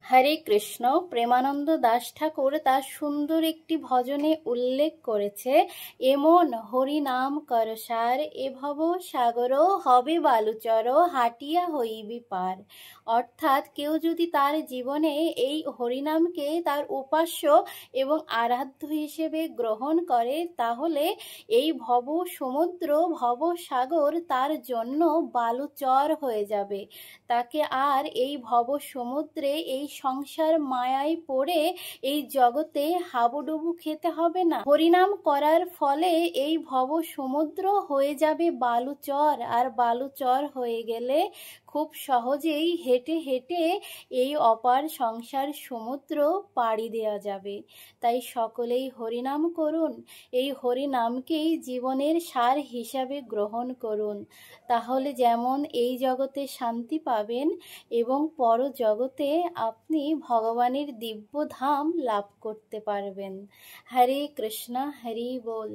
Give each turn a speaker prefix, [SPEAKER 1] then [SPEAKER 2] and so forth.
[SPEAKER 1] হরে কৃষ্ণ। প্রেমানন্দ দাস ঠাকুর তার সুন্দর একটি ভজনে উল্লেখ করেছে, এমন হরি নাম করসার এ ভব সাগর হবে বালুচর হাটিয়া হইবি পার। অর্থাৎ কেউ যদি তার জীবনে এই হরিনামকে তার উপাস্য এবং আরাধ্য হিসেবে গ্রহণ করে, তাহলে এই ভব সমুদ্র ভব সাগর তার জন্য বালুচর হয়ে যাবে। তাকে আর এই ভব সমুদ্রে এই সংসার মায়ায় পড়ে এই জগতে হাবুডুবু খেতে হবে না। হরিনাম করার ফলে এই ভব সমুদ্র হয়ে যাবে বালুচর, আর বালুচর হয়ে গেলে খুব সহজেই হেঁটে হেঁটে এই অপার সংসার সমুদ্র পাড়ি দেওয়া যাবে। তাই সকলেই হরিনাম করুন, এই হরিনামকেই জীবনের সার হিসাবে গ্রহণ করুন। তাহলে যেমন এই জগতে শান্তি পাবেন এবং পর জগতে আপনি ভগবানের দিব্য ধাম লাভ করতে পারবেন। হরে কৃষ্ণ, হরি বল।